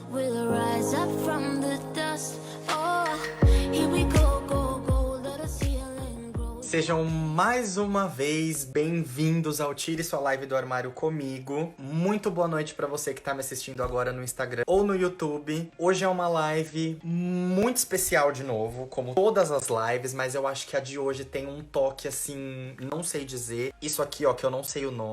We'll rise up from the dust. Oh, here we go, go, go. Let us healing grow. Sejam mais uma vez bem-vindos ao Tire Sua Live do Armário comigo. Muito boa noite pra você que tá me assistindo agora no Instagram ou no YouTube. Hoje é uma live muito especial de novo, como todas as lives, mas eu acho que a de hoje tem um toque assim, não sei dizer. Isso aqui, ó, que eu não sei o nome.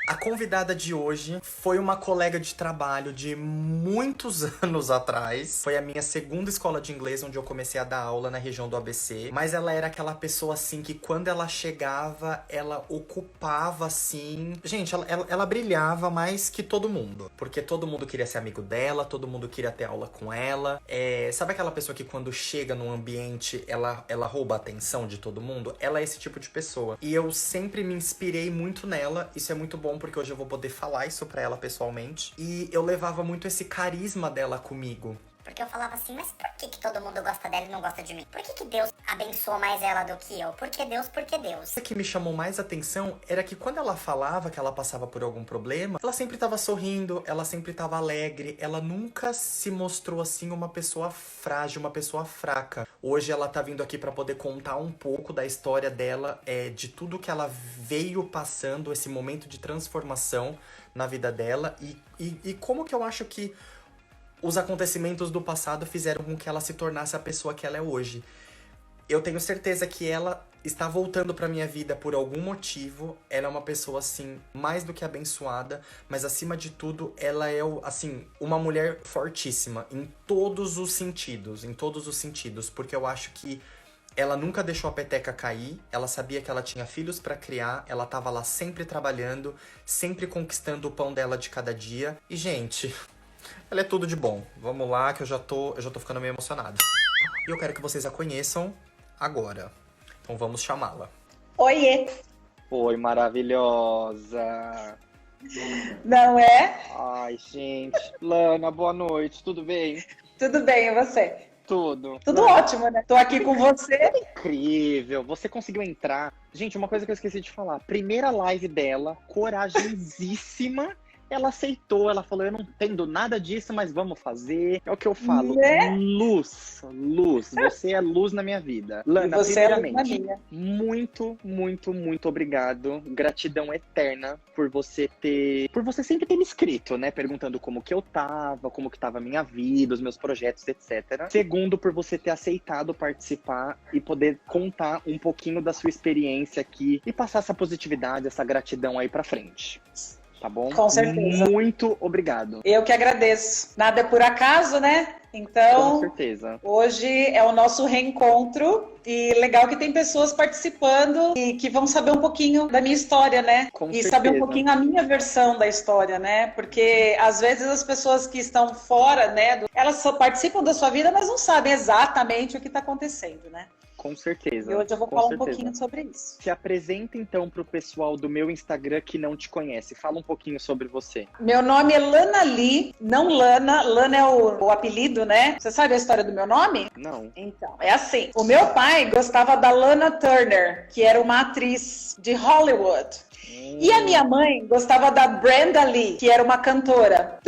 A convidada de hoje foi uma colega de trabalho de muitos anos atrás. Foi a minha segunda escola de inglês, onde eu comecei a dar aula na região do ABC. Mas ela era aquela pessoa assim que quando ela chegava, ela ocupava assim... Gente, ela brilhava mais que todo mundo. Porque todo mundo queria ser amigo dela, todo mundo queria ter aula com ela. Sabe aquela pessoa que quando chega num ambiente, ela rouba a atenção de todo mundo? Ela é esse tipo de pessoa. E eu sempre me inspirei muito nela. Isso é muito bom, porque hoje eu vou poder falar isso pra ela pessoalmente. E eu levava muito esse carisma dela comigo. Porque eu falava assim, mas por que todo mundo gosta dela e não gosta de mim? Por que Deus abençoa mais ela do que eu? Por que Deus? Por que Deus? O que me chamou mais atenção era que quando ela falava que ela passava por algum problema, ela sempre tava sorrindo, ela sempre tava alegre, ela nunca se mostrou assim uma pessoa frágil, uma pessoa fraca. Hoje ela tá vindo aqui pra poder contar um pouco da história dela, de tudo que ela veio passando, esse momento de transformação na vida dela e como que eu acho que os acontecimentos do passado fizeram com que ela se tornasse a pessoa que ela é hoje. Eu tenho certeza que ela está voltando pra minha vida por algum motivo. Ela é uma pessoa, assim, mais do que abençoada. Mas, acima de tudo, ela é, assim, uma mulher fortíssima. Em todos os sentidos. Em todos os sentidos. Porque eu acho que ela nunca deixou a peteca cair. Ela sabia que ela tinha filhos pra criar. Ela tava lá sempre trabalhando. Sempre conquistando o pão dela de cada dia. E, gente... ela é tudo de bom. Vamos lá, que eu já tô ficando meio emocionado. E eu quero que vocês a conheçam agora. Então vamos chamá-la. Oiê! Oi, maravilhosa! Não é? Ai, gente. Lana, boa noite, tudo bem? Tudo bem, e você? Tudo. Tudo ótimo, né? Tô aqui com você. Incrível, você conseguiu entrar. Gente, uma coisa que eu esqueci de falar. Primeira live dela, corajosíssima. Ela aceitou, ela falou, eu não entendo nada disso, mas vamos fazer. É o que eu falo, né? Luz, você é luz na minha vida. Lana, você primeiramente, é luz na minha. muito obrigado. Gratidão eterna por você sempre ter me escrito, né? Perguntando como que eu tava, como que tava a minha vida, os meus projetos, etc. Segundo, por você ter aceitado participar e poder contar um pouquinho da sua experiência aqui e passar essa positividade, essa gratidão aí pra frente. Tá bom? Com certeza. Muito obrigado. Eu que agradeço. Nada é por acaso, né? Então, Com certeza. hoje é o nosso reencontro e legal que tem pessoas participando e que vão saber um pouquinho da minha história, né? Com e certeza. saber um pouquinho a minha versão da história, né? Porque às vezes as pessoas que estão fora, né, elas só participam da sua vida, mas não sabem exatamente o que está acontecendo, né? Com certeza. E hoje eu vou falar um pouquinho sobre isso. Se apresenta então pro pessoal do meu Instagram que não te conhece. Fala um pouquinho sobre você. Meu nome é Lana Lee, não Lana. Lana é o apelido, né? Você sabe a história do meu nome? Não. Então, é assim. O meu pai gostava da Lana Turner, que era uma atriz de Hollywood. E a minha mãe gostava da Brenda Lee, que era uma cantora.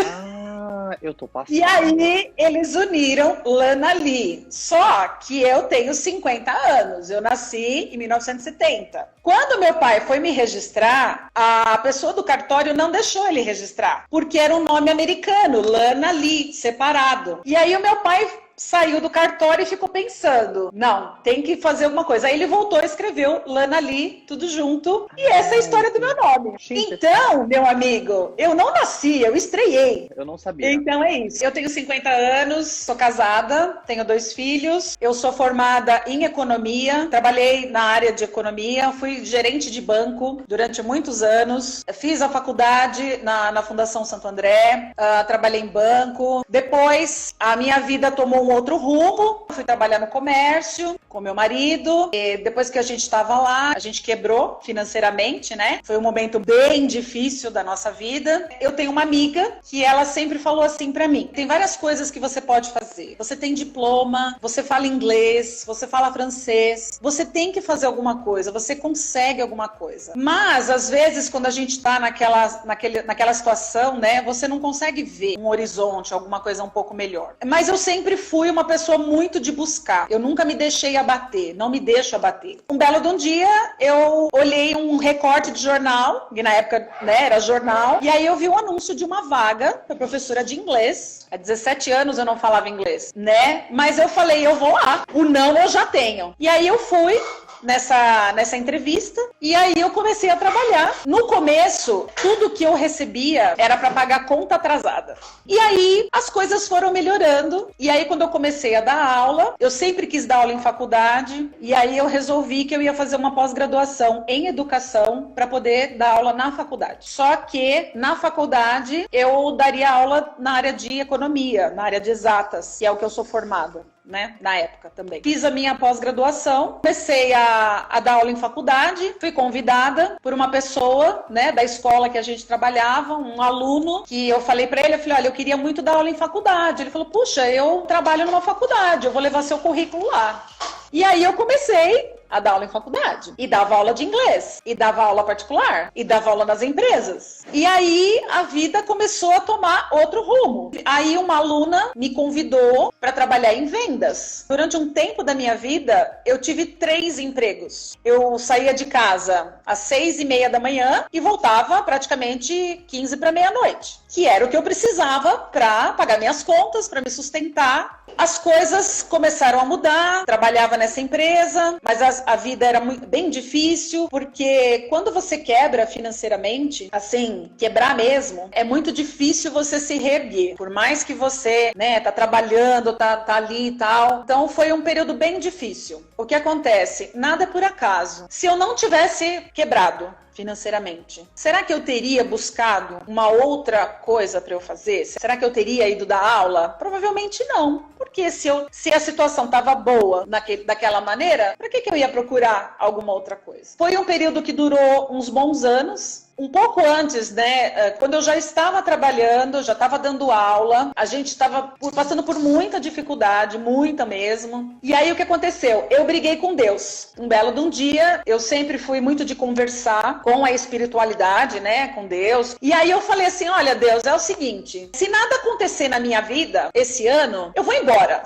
Eu tô passando. E aí, eles uniram Lana Lee. Só que eu tenho 50 anos. Eu nasci em 1970. Quando meu pai foi me registrar, a pessoa do cartório não deixou ele registrar. Porque era um nome americano, Lana Lee, separado. E aí o meu pai saiu do cartório e ficou pensando, não, tem que fazer alguma coisa. Aí ele voltou e escreveu Lana Lee, tudo junto. E essa é a história do meu nome. Gente, Então, meu amigo, eu não nasci, eu estreiei. eu não sabia. Então é isso. Eu tenho 50 anos, sou casada, tenho 2 filhos. Eu sou formada em economia, trabalhei na área de economia, fui gerente de banco durante muitos anos. Fiz a faculdade na Fundação Santo André, trabalhei em banco. Depois, a minha vida tomou um outro rumo, fui trabalhar no comércio. com meu marido. E depois que a gente estava lá, a gente quebrou financeiramente, né? Foi um momento bem difícil da nossa vida. Eu tenho uma amiga que ela sempre falou assim pra mim: tem várias coisas que você pode fazer. Você tem diploma, você fala inglês, você fala francês, você tem que fazer alguma coisa, você consegue alguma coisa. Mas, às vezes, quando a gente tá naquela situação, né, você não consegue ver um horizonte, alguma coisa um pouco melhor. Mas eu sempre fui uma pessoa muito de buscar. Eu nunca me deixei abater, não me deixo abater. Um belo de um dia, eu olhei um recorte de jornal, que na época, né, era jornal, e aí eu vi um anúncio de uma vaga para professora de inglês. Há 17 anos eu não falava inglês, né? Mas eu falei, eu vou lá. O não eu já tenho. E aí eu fui nessa entrevista, e aí eu comecei a trabalhar. No começo, tudo que eu recebia era para pagar conta atrasada. E aí as coisas foram melhorando, e aí quando eu comecei a dar aula, eu sempre quis dar aula em faculdade, e aí eu resolvi que eu ia fazer uma pós-graduação em educação para poder dar aula na faculdade. Só que na faculdade eu daria aula na área de economia, na área de exatas, que é o que eu sou formada, né, na época também. Fiz a minha pós-graduação, comecei a dar aula em faculdade, fui convidada por uma pessoa, né, da escola que a gente trabalhava, um aluno, que eu falei pra ele, eu falei, olha, eu queria muito dar aula em faculdade. Ele falou, puxa, eu trabalho numa faculdade, eu vou levar seu currículo lá. E aí eu comecei a dar aula em faculdade, e dava aula de inglês, e dava aula particular, e dava aula nas empresas. E aí a vida começou a tomar outro rumo. Aí uma aluna me convidou para trabalhar em vendas. Durante um tempo da minha vida, eu tive 3 empregos. Eu saía de casa às 6:30 da manhã e voltava praticamente 15 para meia-noite, que era o que eu precisava para pagar minhas contas, para me sustentar. As coisas começaram a mudar, trabalhava nessa empresa, mas a vida era bem difícil, porque quando você quebra financeiramente, assim, quebrar mesmo, é muito difícil você se reerguer. Por mais que você, né, tá trabalhando, tá ali e tal. Então foi um período bem difícil. O que acontece? Nada é por acaso. Se eu não tivesse quebrado financeiramente, será que eu teria buscado uma outra coisa para eu fazer? Será que eu teria ido dar aula? Provavelmente não. Porque se a situação estava boa daquela maneira, para que eu ia procurar alguma outra coisa? Foi um período que durou uns bons anos. Um pouco antes, né, quando eu já estava trabalhando, já estava dando aula, a gente estava passando por muita dificuldade, muita mesmo. E aí o que aconteceu? Eu briguei com Deus. Um belo de um dia, eu sempre fui muito de conversar com a espiritualidade, né, com Deus. E aí eu falei assim, olha Deus, é o seguinte, se nada acontecer na minha vida esse ano, eu vou embora.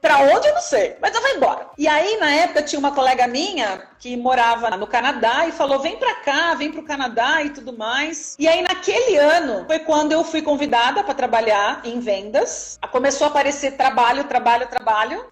Pra onde eu não sei, mas eu vou embora. E aí, na época, tinha uma colega minha que morava no Canadá e falou, vem pra cá, vem pro Canadá e tudo mais. E aí, naquele ano, foi quando eu fui convidada para trabalhar em vendas. Começou a aparecer trabalho,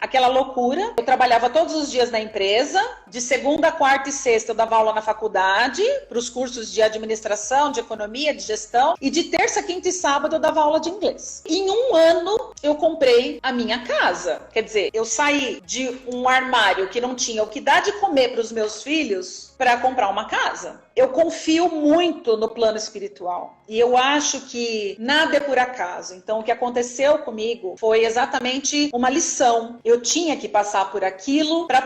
aquela loucura. Eu trabalhava todos os dias na empresa, de segunda, quarta e sexta eu dava aula na faculdade, para os cursos de administração, de economia, de gestão, e de terça, quinta e sábado eu dava aula de inglês. Em um ano, eu comprei a minha casa. Quer dizer, eu saí de um armário que não tinha o que dar de comer para os meus filhos para comprar uma casa. Eu confio muito no plano espiritual e eu acho que nada é por acaso. Então, o que aconteceu comigo foi exatamente uma lição. Eu tinha que passar por aquilo para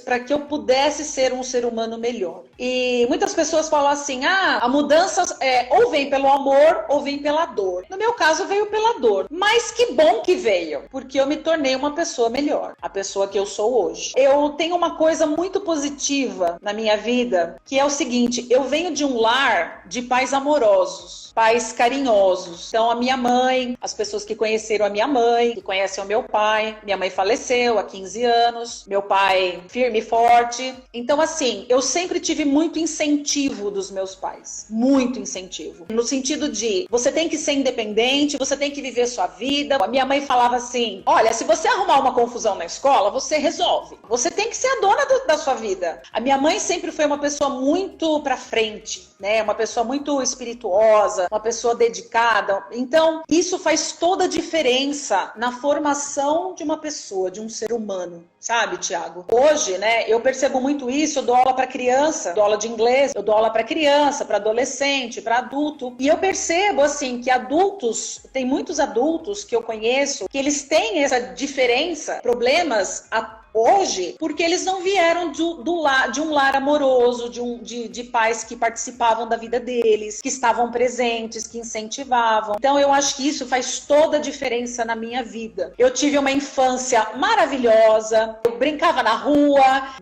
para que eu pudesse ser um ser humano melhor. E muitas pessoas falam assim: a mudança ou vem pelo amor ou vem pela dor. No meu caso, veio pela dor. Mas que bom que veio, porque eu me tornei uma pessoa melhor, a pessoa que eu sou hoje. Eu tenho uma coisa muito positiva na minha vida, que é o seguinte: eu venho de um lar de pais amorosos, pais carinhosos. Então, a minha mãe, as pessoas que conheceram a minha mãe, que conhecem o meu pai, minha mãe faleceu há 15 anos, meu pai firme e forte. Então, assim, eu sempre tive muito incentivo dos meus pais, muito incentivo. No sentido de, você tem que ser independente, você tem que viver sua vida. A minha mãe falava assim: olha, se você arrumar uma confusão na escola, você resolve. Você tem que ser a dona da sua vida. A minha mãe sempre foi uma pessoa muito pra frente. né? Uma pessoa muito espirituosa, uma pessoa dedicada. Então, isso faz toda a diferença na formação de uma pessoa, de um ser humano. Sabe, Tiago? Hoje, né, eu percebo muito isso, eu dou aula para criança, dou aula de inglês, eu dou aula para criança, para adolescente, para adulto, e eu percebo, assim, que adultos, tem muitos adultos que eu conheço, que eles têm essa diferença, problemas hoje, porque eles não vieram de um lar amoroso, de pais que participavam da vida deles, que estavam presentes, que incentivavam. Então eu acho que isso faz toda a diferença na minha vida. Eu tive uma infância maravilhosa, eu brincava na rua,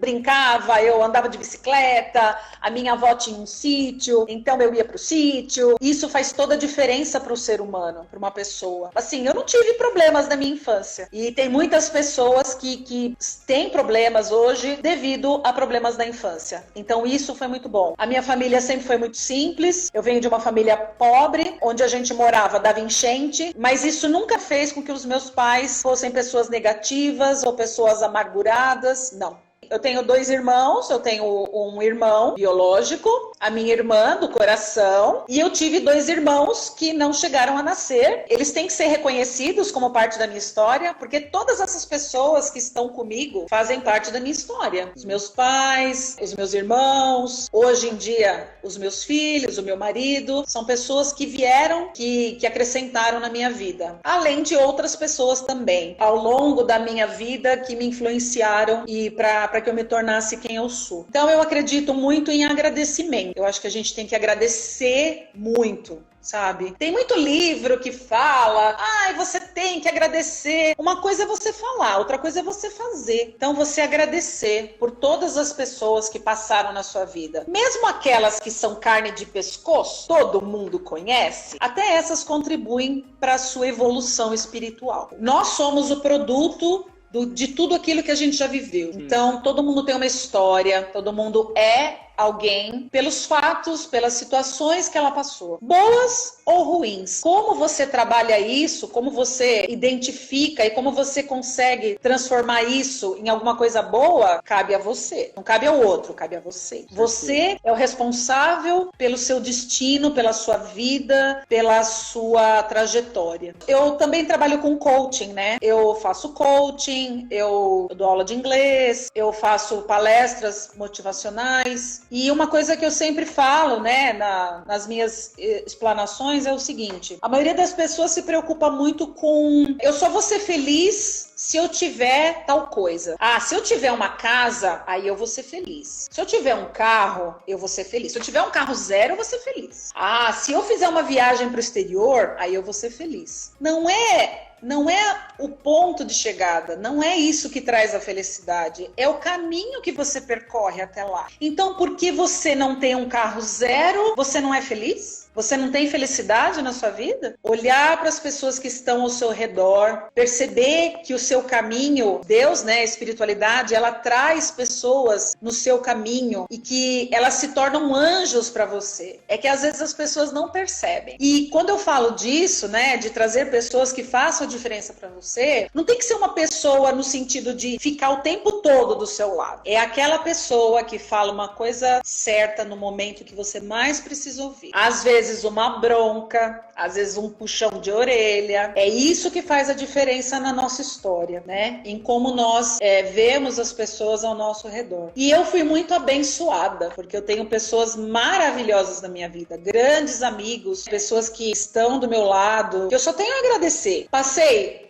eu andava de bicicleta, a minha avó tinha um sítio, então eu ia pro sítio. Isso faz toda a diferença para o ser humano, para uma pessoa. Assim, eu não tive problemas na minha infância. E tem muitas pessoas que têm problemas hoje devido a problemas da infância. Então isso foi muito bom. A minha família sempre foi muito simples. Eu venho de uma família pobre, onde a gente morava, dava enchente, mas isso nunca fez com que os meus pais fossem pessoas negativas ou pessoas amarguradas. Não. Eu tenho 2 irmãos, eu tenho um irmão biológico, a minha irmã do coração, e eu tive 2 irmãos que não chegaram a nascer. Eles têm que ser reconhecidos como parte da minha história, porque todas essas pessoas que estão comigo fazem parte da minha história. Os meus pais, os meus irmãos, hoje em dia os meus filhos, o meu marido, são pessoas que vieram, que acrescentaram na minha vida. Além de outras pessoas também, ao longo da minha vida, que me influenciaram e para que eu me tornasse quem eu sou. Então eu acredito muito em agradecimento. Eu acho que a gente tem que agradecer muito, sabe? Tem muito livro que fala, você tem que agradecer. Uma coisa é você falar, outra coisa é você fazer. Então você agradecer por todas as pessoas que passaram na sua vida. Mesmo aquelas que são carne de pescoço, todo mundo conhece, até essas contribuem para a sua evolução espiritual. Nós somos o produto de tudo aquilo que a gente já viveu. Então, todo mundo tem uma história, todo mundo é alguém pelos fatos, pelas situações que ela passou, boas ou ruins. Como você trabalha isso, como você identifica e como você consegue transformar isso em alguma coisa boa, cabe a você. Não cabe ao outro, cabe a você. Você é o responsável pelo seu destino, pela sua vida, pela sua trajetória. Eu também trabalho com coaching, né? Eu faço coaching, eu dou aula de inglês, eu faço palestras motivacionais. E uma coisa que eu sempre falo, né, nas minhas explanações é o seguinte: a maioria das pessoas se preocupa muito com eu só vou ser feliz se eu tiver tal coisa. Se eu tiver uma casa, aí eu vou ser feliz. Se eu tiver um carro, eu vou ser feliz. Se eu tiver um carro zero, eu vou ser feliz. Se eu fizer uma viagem para o exterior, aí eu vou ser feliz. Não é o ponto de chegada, não é isso que traz a felicidade, é o caminho que você percorre até lá. Então, porque você não tem um carro zero, você não é feliz? Você não tem felicidade na sua vida? Olhar para as pessoas que estão ao seu redor, perceber que o seu caminho, Deus, né, a espiritualidade, ela traz pessoas no seu caminho e que elas se tornam anjos para você. É que às vezes as pessoas não percebem. E quando eu falo disso, né, de trazer pessoas que façam a diferença para você, não tem que ser uma pessoa no sentido de ficar o tempo todo do seu lado. É aquela pessoa que fala uma coisa certa no momento que você mais precisa ouvir. Às vezes uma bronca, às vezes um puxão de orelha. É isso que faz a diferença na nossa história, né? Em como nós vemos as pessoas ao nosso redor. E eu fui muito abençoada, porque eu tenho pessoas maravilhosas na minha vida, grandes amigos, pessoas que estão do meu lado, que eu só tenho a agradecer.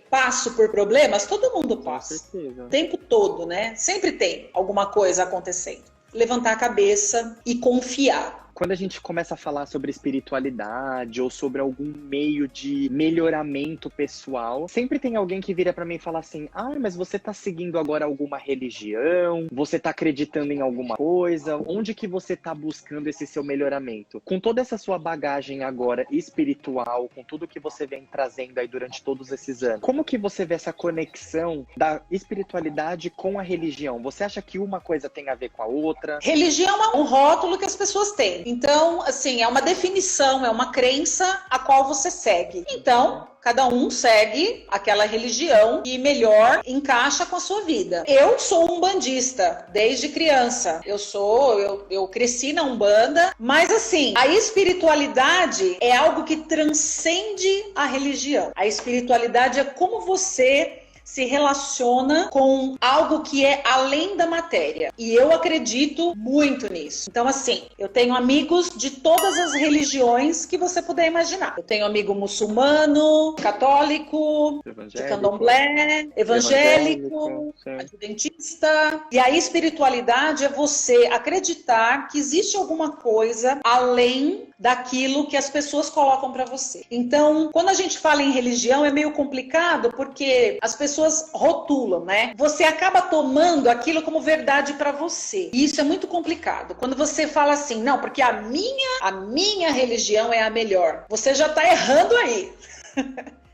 Passo por problemas, todo mundo passa. O tempo todo, né? Sempre tem alguma coisa acontecendo. Levantar a cabeça e confiar. Quando a gente começa a falar sobre espiritualidade ou sobre algum meio de melhoramento pessoal, sempre tem alguém que vira pra mim e fala assim: mas você tá seguindo agora alguma religião? Você tá acreditando em alguma coisa? Onde que você tá buscando esse seu melhoramento? Com toda essa sua bagagem agora espiritual, com tudo que você vem trazendo aí durante todos esses anos, como que você vê essa conexão da espiritualidade com a religião? Você acha que uma coisa tem a ver com a outra? Religião é um rótulo que as pessoas têm. Então, assim, é uma definição, é uma crença a qual você segue. Então, cada um segue aquela religião que melhor encaixa com a sua vida. Eu sou umbandista desde criança. Eu cresci na Umbanda, mas assim, a espiritualidade é algo que transcende a religião. A espiritualidade é como você se relaciona com algo que é além da matéria. E eu acredito muito nisso. Então, assim, eu tenho amigos de todas as religiões que você puder imaginar. Eu tenho amigo muçulmano, católico, de candomblé, evangélico, adventista. E a espiritualidade é você acreditar que existe alguma coisa além daquilo que as pessoas colocam para você. Então, quando a gente fala em religião, é meio complicado porque as pessoas rotulam, né? Você acaba tomando aquilo como verdade para você. E isso é muito complicado. Quando você fala assim, não, porque a minha religião é a melhor. Você já tá errando aí.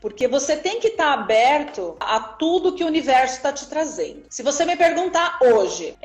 Porque você tem que estar aberto a tudo que o universo está te trazendo. Se você me perguntar hoje,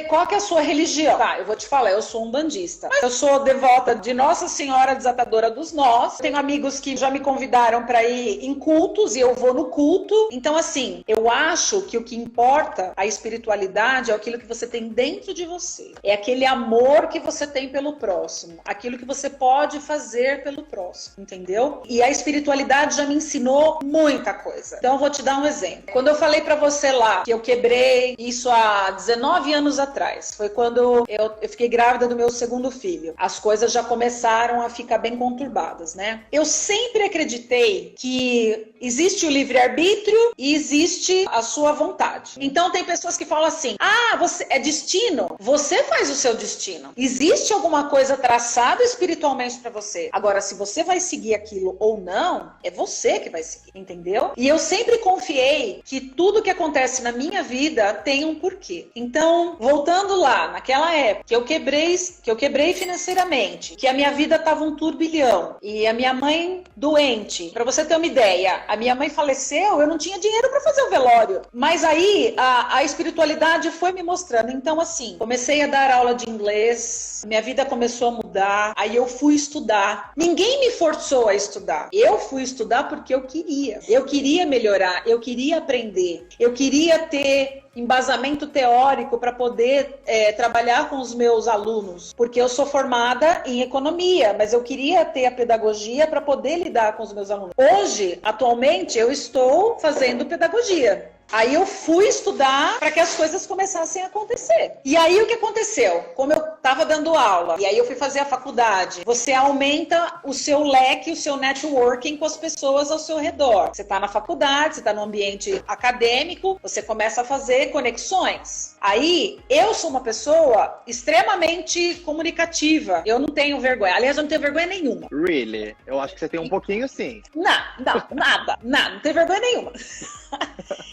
qual que é a sua religião? Tá, eu vou te falar, eu sou umbandista. Mas eu sou devota de Nossa Senhora Desatadora dos Nós. Tenho amigos que já me convidaram para ir em cultos e eu vou no culto. Então, assim, eu acho que o que importa, a espiritualidade, é aquilo que você tem dentro de você. É aquele amor que você tem pelo próximo. Aquilo que você pode fazer pelo próximo, entendeu? E a espiritualidade já me ensinou muita coisa. Então eu vou te dar um exemplo. Quando eu falei pra você lá que eu quebrei isso há 19 anos atrás, foi quando eu fiquei grávida do meu segundo filho. As coisas já começaram a ficar bem conturbadas, né? Eu sempre acreditei que existe o livre-arbítrio e existe a sua vontade. Então tem pessoas que falam assim, você é destino, você faz o seu destino. Existe alguma coisa traçada espiritualmente pra você. Agora, se você vai seguir aquilo ou não, é você que vai seguir, entendeu? E eu sempre confiei que tudo que acontece na minha vida tem um porquê. Então, voltando lá, naquela época, que eu quebrei financeiramente, que a minha vida tava um turbilhão, e a minha mãe doente. Pra você ter uma ideia, a minha mãe faleceu, eu não tinha dinheiro pra fazer o velório. Mas aí, a espiritualidade foi me mostrando. Então, assim, comecei a dar aula de inglês, minha vida começou a mudar, aí eu fui estudar. Ninguém me forçou a estudar. Eu fui estudar porque eu queria melhorar, eu queria aprender, eu queria ter embasamento teórico para poder trabalhar com os meus alunos, porque eu sou formada em economia, mas eu queria ter a pedagogia para poder lidar com os meus alunos. Hoje, atualmente, eu estou fazendo pedagogia. Aí eu fui estudar para que as coisas começassem a acontecer. E aí o que aconteceu? Como eu estava dando aula, e aí eu fui fazer a faculdade, você aumenta o seu leque, o seu networking com as pessoas ao seu redor. Você está na faculdade, você está no ambiente acadêmico, você começa a fazer conexões. Aí, eu sou uma pessoa extremamente comunicativa. Eu não tenho vergonha. Aliás, eu não tenho vergonha nenhuma. Really? Eu acho que você tem um pouquinho sim. Nada. Não tenho vergonha nenhuma.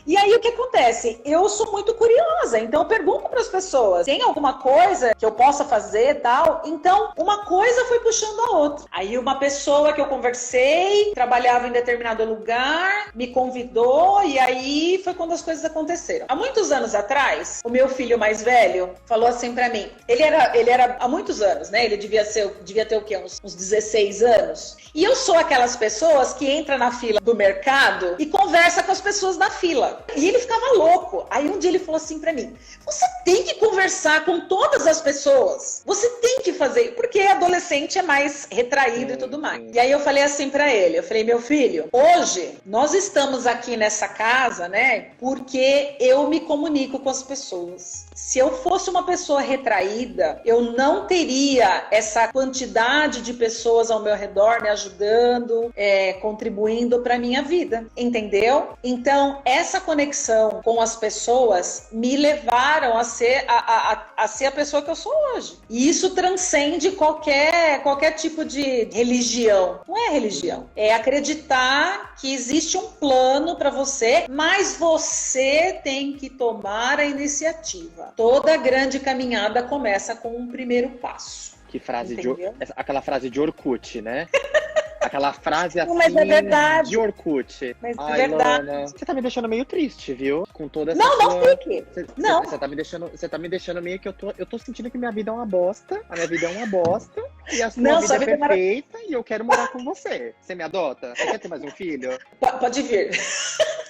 E aí, o que acontece? Eu sou muito curiosa, então eu pergunto para as pessoas, tem alguma coisa que eu possa fazer e tal? Então, uma coisa foi puxando a outra. Aí, uma pessoa que eu conversei, trabalhava em determinado lugar, me convidou, e aí foi quando as coisas aconteceram. Há muitos anos atrás, o meu filho mais velho falou assim pra mim, ele era há muitos anos, né? Ele devia ter o quê? Uns 16 anos. E eu sou aquelas pessoas que entra na fila do mercado e conversa com as pessoas da fila. E ele ficava louco. Aí um dia ele falou assim pra mim, você tem que conversar com todas as pessoas. Você tem que fazer, porque adolescente é mais retraído e tudo mais. E aí eu falei assim pra ele, eu falei, meu filho, hoje nós estamos aqui nessa casa, né? Porque eu me comunico com as pessoas. Se eu fosse uma pessoa retraída, eu não teria essa quantidade de pessoas ao meu redor me ajudando, contribuindo para minha vida, entendeu? Então, essa conexão com as pessoas me levaram a ser a pessoa que eu sou hoje. E isso transcende qualquer tipo de religião. Não é religião. É acreditar que existe um plano para você, mas você tem que tomar a iniciativa. Toda grande caminhada começa com um primeiro passo. Que frase aquela frase de Orkut, né? Aquela frase assim Não, mas é verdade. de Orkut. Mas é Ai, verdade. Lana, você tá me deixando meio triste, viu? Com toda essa Não, não sua... fique. Não. Você tá me deixando meio que eu tô sentindo que minha vida é uma bosta. A minha vida é uma bosta. E a sua Não, vida sua é vida é perfeita e eu quero morar com você. Você me adota? Você quer ter mais um filho? Pode vir.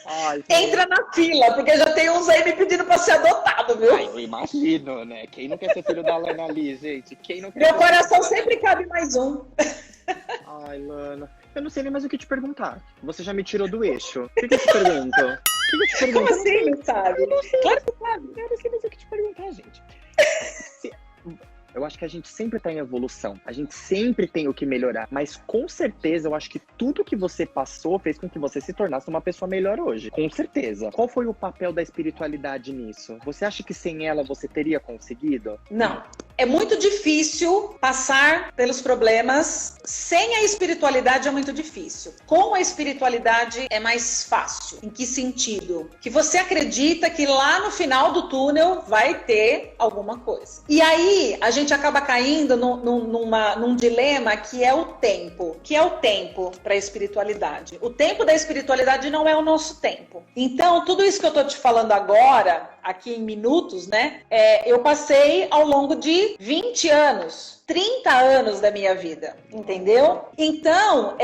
Ai, Entra na fila, porque já tem uns aí me pedindo pra ser adotado, viu? Ai, eu imagino, né? Quem não quer ser filho da Lana ali, gente? Quem não quer Meu ser coração filho da sempre cabe mais um. Ai, Lana. Eu não sei nem mais o que te perguntar. Você já me tirou do eixo. O que eu te pergunto? O que eu te pergunto? Como assim, não sabe? Claro que sabe. Eu não sei mais o que te perguntar, gente. Eu acho que a gente sempre tá em evolução. A gente sempre tem o que melhorar. Mas com certeza, eu acho que tudo que você passou fez com que você se tornasse uma pessoa melhor hoje. Com certeza. Qual foi o papel da espiritualidade nisso? Você acha que sem ela você teria conseguido? Não. É muito difícil passar pelos problemas. Sem a espiritualidade é muito difícil. Com a espiritualidade é mais fácil. Em que sentido? Que você acredita que lá no final do túnel vai ter alguma coisa. E aí a gente acaba caindo num dilema que é o tempo. Que é o tempo para a espiritualidade. O tempo da espiritualidade não é o nosso tempo. Então, tudo isso que eu tô te falando agora, aqui em minutos, né? Eu passei ao longo de 20 anos, 30 anos da minha vida, entendeu? Então,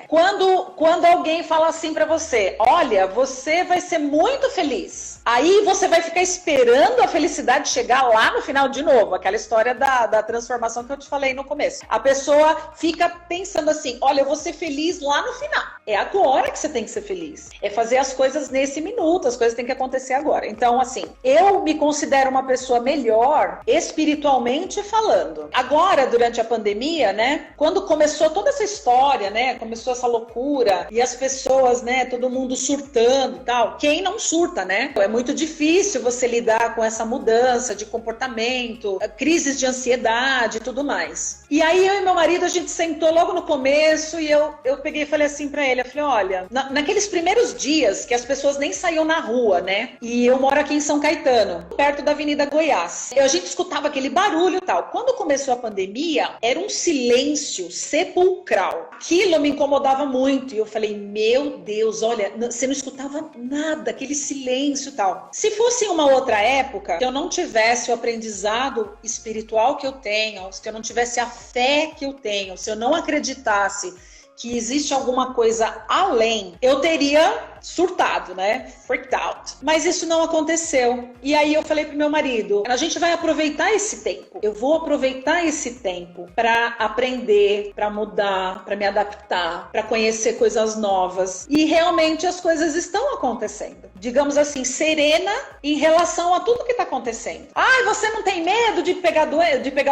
quando alguém fala assim pra você, olha, você vai ser muito feliz. Aí você vai ficar esperando a felicidade chegar lá no final de novo, aquela história da transformação que eu te falei no começo. A pessoa fica pensando assim, olha, eu vou ser feliz lá no final. É agora que você tem que ser feliz. É fazer as coisas nesse minuto, as coisas têm que acontecer agora. Então, assim, eu me considero uma pessoa melhor espiritualmente falando. Agora, durante a pandemia, né, quando começou toda essa história, né, começou essa loucura e as pessoas, né, todo mundo surtando e tal, quem não surta, né? É muito difícil você lidar com essa mudança de comportamento, crises de ansiedade e tudo mais. E aí eu e meu marido, a gente sentou logo no começo e eu peguei e falei assim pra ele, eu falei, olha, naqueles primeiros dias que as pessoas nem saíam na rua, né, e eu moro aqui em São Caetano, perto da Avenida Goiás, a gente escutava aquele barulho e tal. Quando começou a pandemia, era um silêncio sepulcral. Aquilo me incomodava muito e eu falei, meu Deus, olha, você não escutava nada, aquele silêncio e tal. Se fosse em uma outra época, se eu não tivesse o aprendizado espiritual que eu tenho, se eu não tivesse a fé que eu tenho, se eu não acreditasse que existe alguma coisa além, eu teria surtado, né? Freaked out. Mas isso não aconteceu. E aí eu falei pro meu marido, a gente vai aproveitar esse tempo. Eu vou aproveitar esse tempo para aprender, para mudar, para me adaptar, para conhecer coisas novas. E realmente as coisas estão acontecendo. Digamos assim, serena em relação a tudo que está acontecendo. Ai, você não tem medo de pegar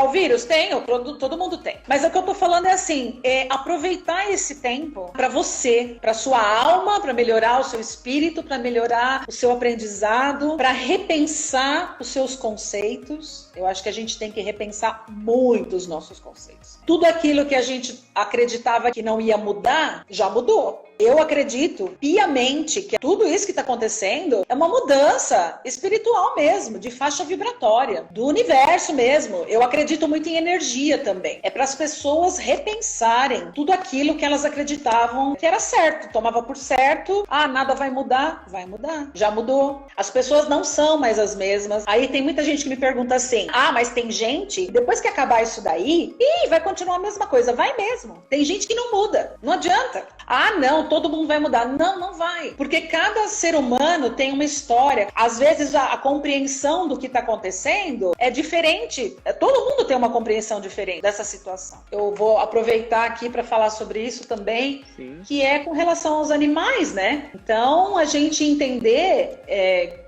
o vírus? Tenho, todo mundo tem. Mas o que eu tô falando é assim, aproveitar esse tempo para você, para sua alma, para melhorar o seu espírito, para melhorar o seu aprendizado, para repensar os seus conceitos. Eu acho que a gente tem que repensar muito os nossos conceitos. Tudo aquilo que a gente acreditava que não ia mudar, já mudou. Eu acredito piamente que tudo isso que está acontecendo é uma mudança espiritual mesmo, de faixa vibratória, do universo mesmo. Eu acredito muito em energia também. É para as pessoas repensarem tudo aquilo que elas acreditavam que era certo, tomava por certo. Ah, nada vai mudar? Vai mudar. Já mudou. As pessoas não são mais as mesmas. Aí tem muita gente que me pergunta assim, ah, mas tem gente, depois que acabar isso daí, vai continuar a mesma coisa. Vai mesmo. Tem gente que não muda. Não adianta. Ah, não, todo mundo vai mudar. Não, não vai. Porque cada ser humano tem uma história. Às vezes a compreensão do que está acontecendo é diferente. Todo mundo tem uma compreensão diferente dessa situação. Eu vou aproveitar aqui para falar sobre isso também, sim, que é com relação aos animais, né? Então, a gente entender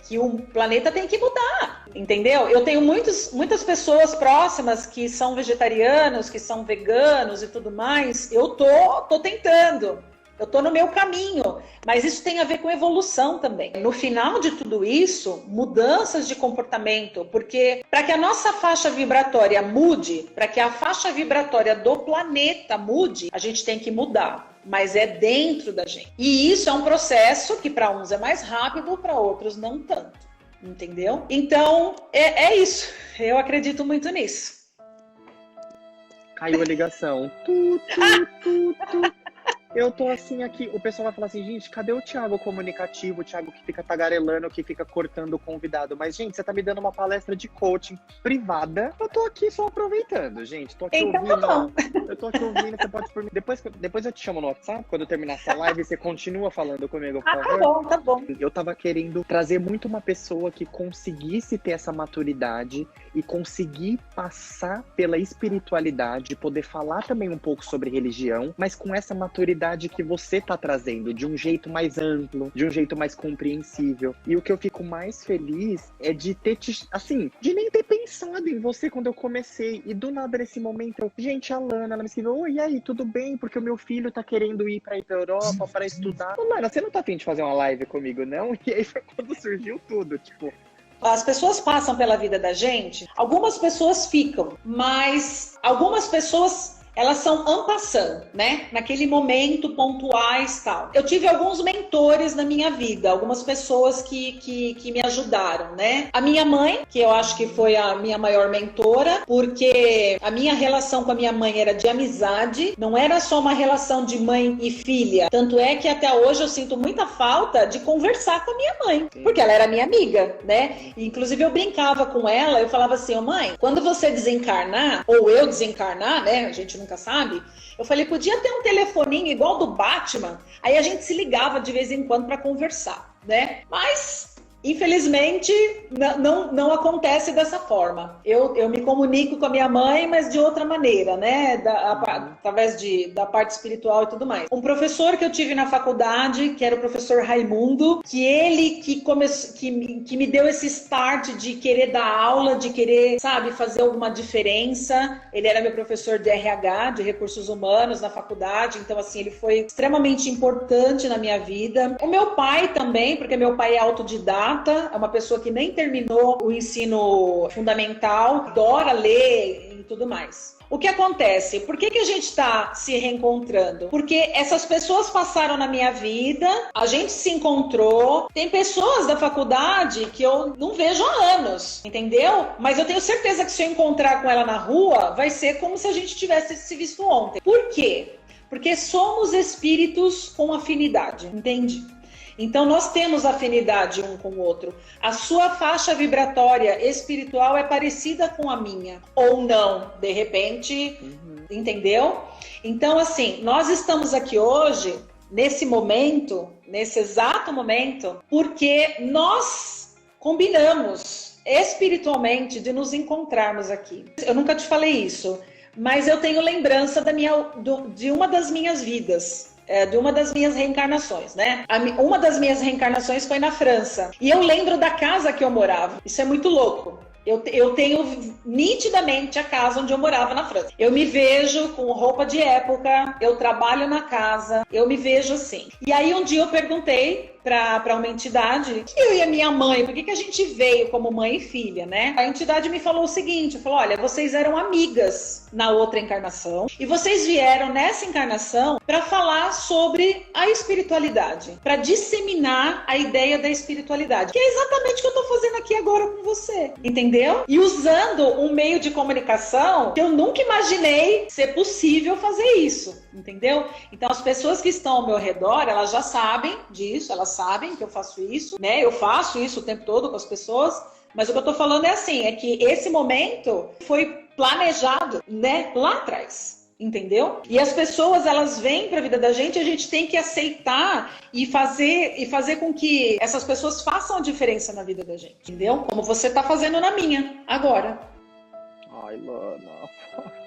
que o planeta tem que mudar, entendeu? Eu tenho muitas pessoas próximas que são vegetarianos, que são veganos e tudo mais. Eu tô tentando. Eu tô no meu caminho, mas isso tem a ver com evolução também. No final de tudo isso, mudanças de comportamento, porque para que a nossa faixa vibratória mude, para que a faixa vibratória do planeta mude, a gente tem que mudar, mas é dentro da gente. E isso é um processo que para uns é mais rápido, para outros não tanto, entendeu? Então, é isso. Eu acredito muito nisso. Caiu a ligação. Tu, tu, tu, tu. Eu tô assim aqui, o pessoal vai falar assim, gente, cadê o Thiago comunicativo, o Thiago que fica tagarelando, que fica cortando o convidado? Mas, gente, você tá me dando uma palestra de coaching privada, eu tô aqui só aproveitando, gente. Tô aqui Então ouvindo. tá bom. Eu tô aqui ouvindo, você pode por mim. Depois eu te chamo no WhatsApp, quando eu terminar essa live, você continua falando comigo, por favor. Tá bom, tá bom. Eu tava querendo trazer muito uma pessoa que conseguisse ter essa maturidade e conseguir passar pela espiritualidade, poder falar também um pouco sobre religião, mas com essa maturidade que você tá trazendo, de um jeito mais amplo, de um jeito mais compreensível. E o que eu fico mais feliz é de ter assim, de nem ter pensado em você quando eu comecei. E do nada, nesse momento, gente, a Lana, ela me escreveu, oi, e aí, tudo bem? Porque o meu filho tá querendo ir pra Europa, para estudar. Ô, Lana, você não tá afim de fazer uma live comigo, não? E aí foi quando surgiu tudo, tipo... As pessoas passam pela vida da gente, algumas pessoas ficam, mas algumas pessoas, elas são en passant, né? Naquele momento, pontuais e tal. Eu tive alguns mentores na minha vida, algumas pessoas que me ajudaram, né? A minha mãe, que eu acho que foi a minha maior mentora, porque a minha relação com a minha mãe era de amizade, não era só uma relação de mãe e filha. Tanto é que até hoje eu sinto muita falta de conversar com a minha mãe, porque ela era minha amiga, né? E, inclusive eu brincava com ela, eu falava assim, ô mãe, quando você desencarnar, ou eu desencarnar, né? A gente nunca sabe. Eu falei, podia ter um telefoninho igual do Batman, aí a gente se ligava de vez em quando para conversar, né? Mas, infelizmente, não acontece dessa forma. Eu me comunico com a minha mãe, mas de outra maneira, né? Através da parte espiritual e tudo mais. Um professor que eu tive na faculdade, que era o professor Raimundo, que ele que me deu esse start de querer dar aula, de querer, sabe, fazer alguma diferença. Ele era meu professor de RH, de recursos humanos na faculdade, então assim, ele foi extremamente importante na minha vida. O meu pai também, porque meu pai é autodidata, é uma pessoa que nem terminou o ensino fundamental, adora ler e tudo mais. O que acontece? Por que a gente está se reencontrando? Porque essas pessoas passaram na minha vida, a gente se encontrou. Tem pessoas da faculdade que eu não vejo há anos, entendeu? Mas eu tenho certeza que se eu encontrar com ela na rua, vai ser como se a gente tivesse se visto ontem. Por quê? Porque somos espíritos com afinidade, entende? Então nós temos afinidade um com o outro. A sua faixa vibratória espiritual é parecida com a minha, ou não, de repente, entendeu? Então assim, nós estamos aqui hoje, nesse momento, nesse exato momento, porque nós combinamos espiritualmente de nos encontrarmos aqui. Eu nunca te falei isso, mas eu tenho lembrança de uma das minhas vidas. De uma das minhas reencarnações, né? Uma das minhas reencarnações foi na França. E eu lembro da casa que eu morava. Isso é muito louco. Eu tenho nitidamente a casa onde eu morava na França. Eu me vejo com roupa de época, eu trabalho na casa, eu me vejo assim. E aí um dia eu perguntei para uma entidade, eu e a minha mãe, por que a gente veio como mãe e filha, né? A entidade me falou o seguinte, falou, olha, vocês eram amigas na outra encarnação e vocês vieram nessa encarnação para falar sobre a espiritualidade, para disseminar a ideia da espiritualidade, que é exatamente o que eu tô fazendo aqui agora com você, entendeu? E usando um meio de comunicação que eu nunca imaginei ser possível fazer isso, entendeu? Então as pessoas que estão ao meu redor, elas já sabem disso, elas sabem que eu faço isso, né? Eu faço isso o tempo todo com as pessoas, mas o que eu tô falando é assim, é que esse momento foi planejado, né? Lá atrás, entendeu? E as pessoas, elas vêm pra vida da gente, a gente tem que aceitar e fazer com que essas pessoas façam a diferença na vida da gente, entendeu? Como você tá fazendo na minha, agora. Ai, Lana.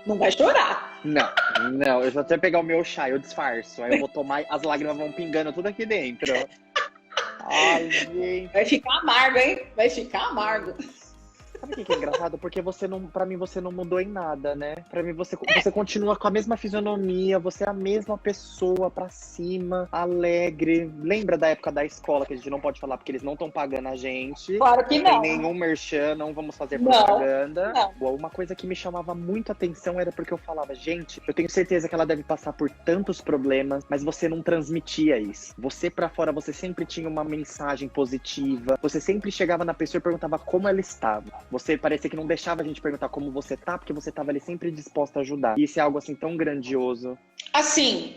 Não vai chorar. Não, eu já até pegar o meu chá, eu disfarço. Aí eu vou tomar, as lágrimas vão pingando tudo aqui dentro. Ai, gente. Vai ficar amargo, hein? Vai ficar amargo. Sabe o que é engraçado? Porque você não, pra mim você não mudou em nada, né? Pra mim você continua com a mesma fisionomia, você é a mesma pessoa pra cima, alegre. Lembra da época da escola, que a gente não pode falar porque eles não estão pagando a gente? Claro que não. Tem nenhum merchan, não vamos fazer propaganda. Não. Uma coisa que me chamava muito a atenção era porque eu falava, gente, eu tenho certeza que ela deve passar por tantos problemas, mas você não transmitia isso. Você pra fora, você sempre tinha uma mensagem positiva, você sempre chegava na pessoa e perguntava como ela estava. Você parecia que não deixava a gente perguntar como você tá, porque você tava ali sempre disposta a ajudar. E isso é algo assim tão grandioso. Assim,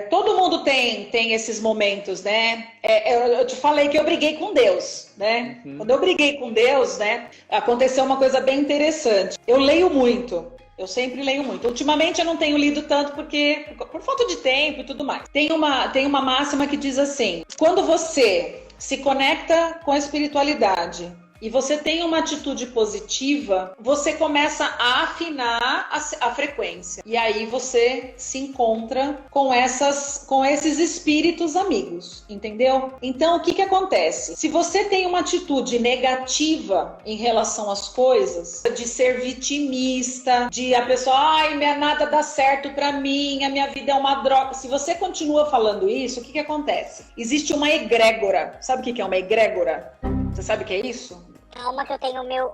todo mundo tem esses momentos, né? Eu te falei que eu briguei com Deus, né? Quando eu briguei com Deus, né? Aconteceu uma coisa bem interessante. Eu leio muito. Eu sempre leio muito. Ultimamente eu não tenho lido tanto por falta de tempo e tudo mais. Tem uma máxima que diz assim: quando você se conecta com a espiritualidade e você tem uma atitude positiva, você começa a afinar a frequência. E aí você se encontra com esses espíritos amigos, entendeu? Então, o que acontece? Se você tem uma atitude negativa em relação às coisas, de ser vitimista, de a pessoa, ai, nada dá certo pra mim, a minha vida é uma droga. Se você continua falando isso, o que acontece? Existe uma egrégora. Sabe o que é uma egrégora? Você sabe o que é isso? Calma que eu tenho o meu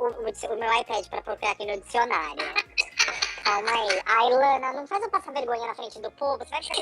iPad pra procurar aqui no dicionário. Calma aí. Ai, Lana, não faz eu passar vergonha na frente do povo. Você vai ficar...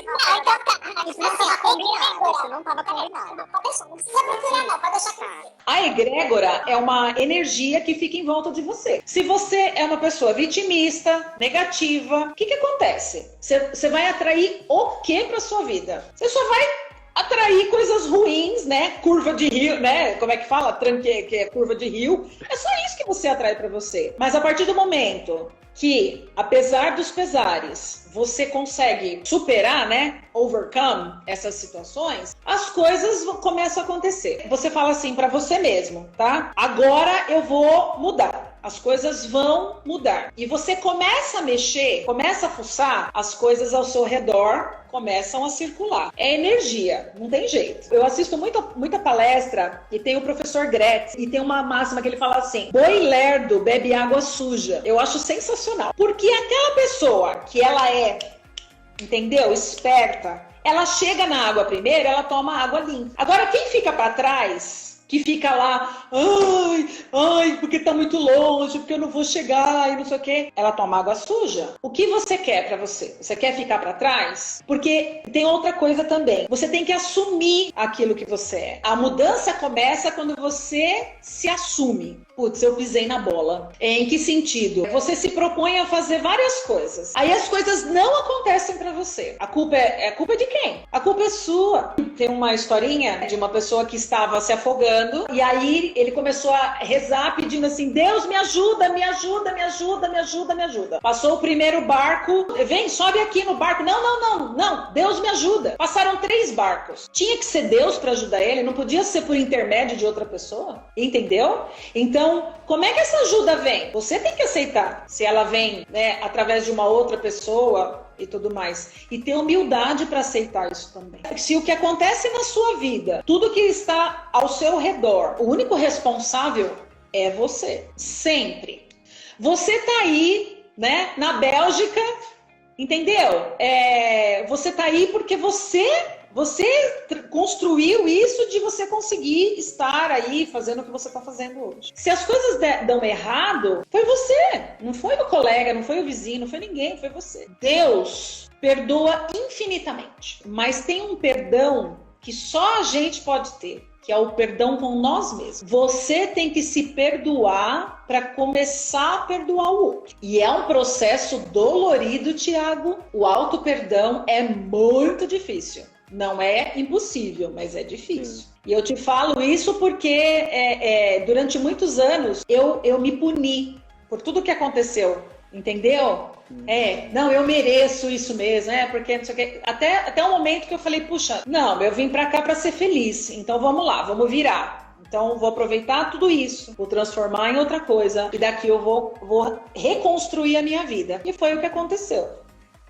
Isso não tava combinado. Isso não tava combinado. Não precisa procurar não, pode deixar comigo. A egrégora é uma energia que fica em volta de você. Se você é uma pessoa vitimista, negativa, o que acontece? Você vai atrair o que pra sua vida? Você só vai atrair coisas ruins, né? Curva de rio, né? Como é que fala? Que é curva de rio. É só isso que você atrai pra você. Mas a partir do momento que, apesar dos pesares, você consegue superar, né? Overcome essas situações, as coisas começam a acontecer. Você fala assim pra você mesmo, tá? Agora eu vou mudar. As coisas vão mudar. E você começa a mexer, começa a fuçar, as coisas ao seu redor começam a circular. É energia, não tem jeito. Eu assisto muita palestra e tem o professor Gretz e tem uma máxima que ele fala assim: boi lerdo bebe água suja. Eu acho sensacional. Porque aquela pessoa que ela é, entendeu? Esperta, ela chega na água primeiro, ela toma água limpa. Agora, quem fica para trás, que fica lá, ai, porque tá muito longe, porque eu não vou chegar e não sei o quê, ela toma água suja. O que você quer pra você? Você quer ficar pra trás? Porque tem outra coisa também. Você tem que assumir aquilo que você é. A mudança começa quando você se assume. Putz, eu pisei na bola. Em que sentido? Você se propõe a fazer várias coisas. Aí as coisas não acontecem pra você. A culpa é de quem? A culpa é sua. Tem uma historinha de uma pessoa que estava se afogando e aí ele começou a rezar pedindo assim: Deus, me ajuda, me ajuda, me ajuda, me ajuda, me ajuda. Passou o primeiro barco, vem, sobe aqui no barco. Não, Deus me ajuda. Passaram 3 barcos. Tinha que ser Deus para ajudar ele, não podia ser por intermédio de outra pessoa, entendeu? Então, como é que essa ajuda vem? Você tem que aceitar. Se ela vem, né, através de uma outra pessoa e tudo mais. E ter humildade para aceitar isso também. Se o que acontece na sua vida, tudo que está ao seu redor, o único responsável é você. Sempre. Você tá aí, né, na Bélgica, entendeu? Você tá aí porque você construiu isso de você conseguir estar aí fazendo o que você está fazendo hoje. Se as coisas dão errado, foi você. Não foi o colega, não foi o vizinho, não foi ninguém, foi você. Deus perdoa infinitamente, mas tem um perdão que só a gente pode ter, que é o perdão com nós mesmos. Você tem que se perdoar para começar a perdoar o outro. E é um processo dolorido, Thiago. O auto-perdão é muito difícil. Não é impossível, mas é difícil. E eu te falo isso porque durante muitos anos eu me puni por tudo que aconteceu, entendeu? Não, eu mereço isso mesmo, porque não sei o quê. Até o momento que eu falei, puxa, não, eu vim pra cá pra ser feliz, então vamos lá, vamos virar. Então vou aproveitar tudo isso, vou transformar em outra coisa e daqui eu vou reconstruir a minha vida. E foi o que aconteceu.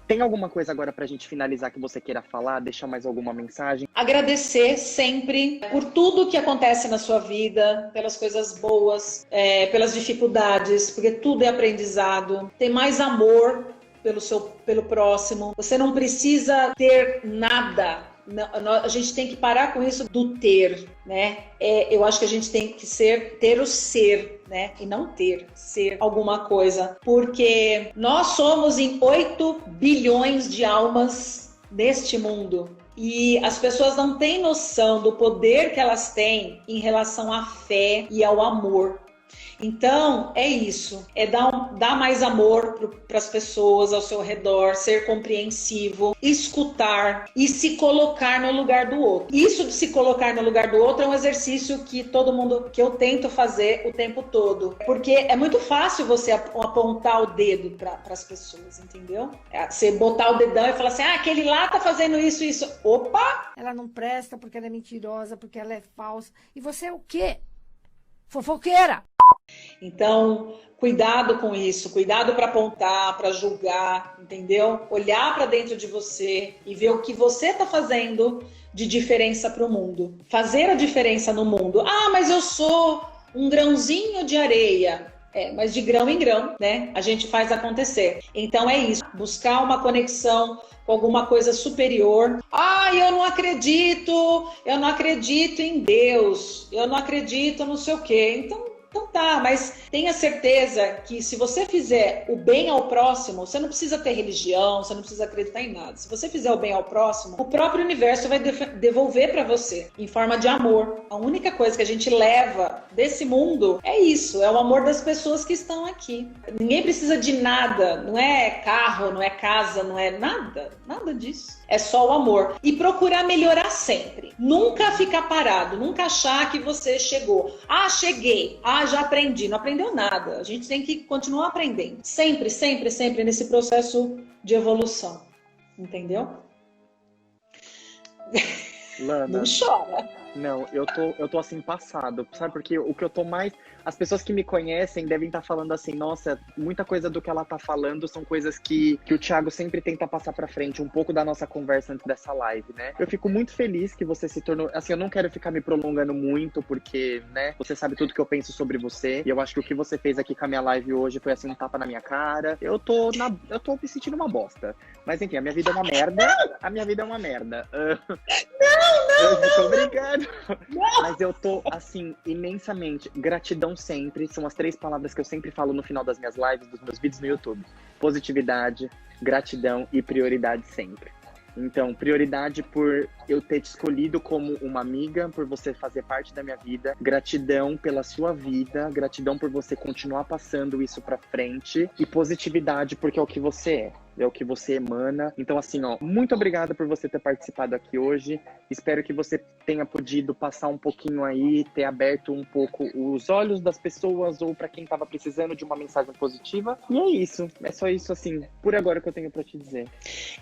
Tem alguma coisa agora pra gente finalizar que você queira falar? Deixar mais alguma mensagem? Agradecer sempre por tudo que acontece na sua vida, pelas coisas boas, pelas dificuldades, porque tudo é aprendizado. Tem mais amor pelo próximo. Você não precisa ter nada. A gente tem que parar com isso do ter, né? Eu acho que a gente tem que ter o ser, né? E não ser alguma coisa. Porque nós somos em 8 bilhões de almas neste mundo. E as pessoas não têm noção do poder que elas têm em relação à fé e ao amor. Então, é isso. É dar mais amor para as pessoas ao seu redor, ser compreensivo, escutar e se colocar no lugar do outro. Isso de se colocar no lugar do outro é um exercício que que eu tento fazer o tempo todo. Porque é muito fácil você apontar o dedo para as pessoas, entendeu? Você botar o dedão e falar assim, aquele lá tá fazendo isso, isso. Opa! Ela não presta porque ela é mentirosa, porque ela é falsa. E você é o quê? Fofoqueira! Então, cuidado com isso, cuidado para apontar, para julgar, entendeu? Olhar para dentro de você e ver o que você está fazendo de diferença para o mundo. Fazer a diferença no mundo. Mas eu sou um grãozinho de areia. Mas de grão em grão, né? A gente faz acontecer. Então é isso, buscar uma conexão com alguma coisa superior. Eu não acredito em Deus, eu não acredito não sei o quê. Então tá, mas tenha certeza que se você fizer o bem ao próximo, você não precisa ter religião, você não precisa acreditar em nada. Se você fizer o bem ao próximo, o próprio universo vai devolver para você em forma de amor. A única coisa que a gente leva desse mundo é isso, é o amor das pessoas que estão aqui. Ninguém precisa de nada, não é carro, não é casa, não é nada disso. É só o amor. E procurar melhorar sempre. Nunca ficar parado, nunca achar que você chegou. Cheguei. Já aprendi. Não aprendeu nada. A gente tem que continuar aprendendo. Sempre, sempre, sempre nesse processo de evolução. Entendeu? Lana, não chora. Não, eu tô assim, passado, sabe? Porque o que eu tô mais... As pessoas que me conhecem devem estar falando assim, nossa, muita coisa do que ela tá falando são coisas que o Thiago sempre tenta passar pra frente, um pouco da nossa conversa antes dessa live, né? Eu fico muito feliz que você se tornou... Assim, eu não quero ficar me prolongando muito, porque, né, você sabe tudo que eu penso sobre você, e eu acho que o que você fez aqui com a minha live hoje foi, assim, um tapa na minha cara. Eu tô me sentindo uma bosta. Mas, enfim, a minha vida é uma merda. A minha vida é uma merda. Eu tô brincando. Mas eu tô, assim, imensamente. Gratidão sempre. São as 3 palavras que eu sempre falo no final das minhas lives, dos meus vídeos no YouTube. Positividade, gratidão e prioridade sempre. Então, prioridade por eu ter te escolhido como uma amiga, por você fazer parte da minha vida. Gratidão pela sua vida. Gratidão por você continuar passando isso pra frente. E positividade porque é o que você é. É o que você emana. Então, assim, muito obrigada por você ter participado aqui hoje. Espero que você tenha podido passar um pouquinho aí, ter aberto um pouco os olhos das pessoas ou para quem estava precisando de uma mensagem positiva. E é isso. É só isso, assim, por agora que eu tenho para te dizer.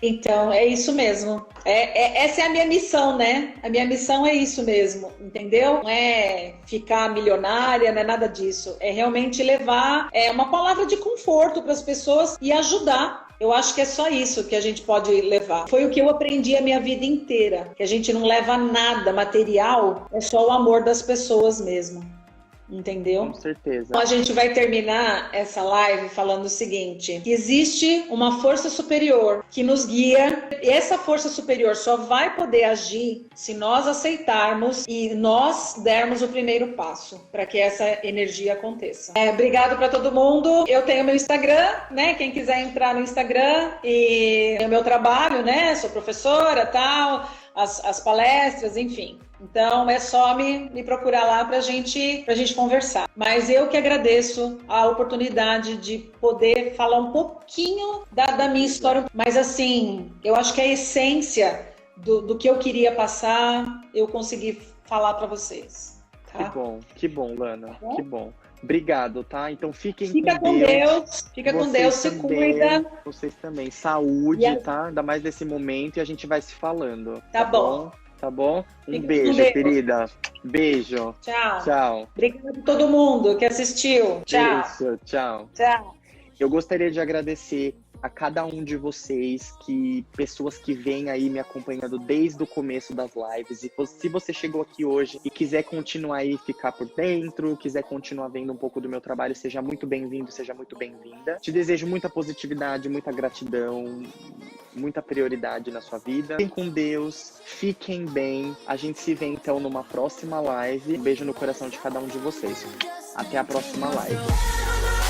Então, é isso mesmo. Essa é a minha missão, né? A minha missão é isso mesmo, entendeu? Não é ficar milionária, não é nada disso. É realmente levar uma palavra de conforto para as pessoas e ajudar. Eu acho que é só isso que a gente pode levar. Foi o que eu aprendi a minha vida inteira. Que a gente não leva nada material, é só o amor das pessoas mesmo. Entendeu? Com certeza. Então a gente vai terminar essa live falando o seguinte, que existe uma força superior que nos guia, e essa força superior só vai poder agir se nós aceitarmos e nós dermos o primeiro passo para que essa energia aconteça. Obrigado para todo mundo. Eu tenho meu Instagram, né? Quem quiser entrar no Instagram e o meu trabalho, né? Sou professora, tal, as palestras, enfim. Então é só me procurar lá pra gente conversar. Mas eu que agradeço a oportunidade de poder falar um pouquinho da minha história. Mas assim, eu acho que a essência do que eu queria passar, eu consegui falar pra vocês. Tá? Que bom, Lana. Que bom. Obrigado, tá? Então fica com Deus. Fica com Deus, se cuida. Vocês também. Saúde, E tá? Ainda mais nesse momento e a gente vai se falando. Tá bom. Tá bom? Um Fica beijo, com Deus. querida. Beijo. Tchau. Tchau. Obrigada a todo mundo que assistiu. Tchau. Beijo, tchau. Tchau. Eu gostaria de agradecer a cada um de vocês, pessoas que vêm aí me acompanhando desde o começo das lives. E se você chegou aqui hoje e quiser continuar aí, ficar por dentro, quiser continuar vendo um pouco do meu trabalho, seja muito bem-vindo, seja muito bem-vinda. Te desejo muita positividade, muita gratidão, muita prioridade na sua vida. Fiquem com Deus, fiquem bem. A gente se vê então numa próxima live. Um beijo no coração de cada um de vocês. Até a próxima live.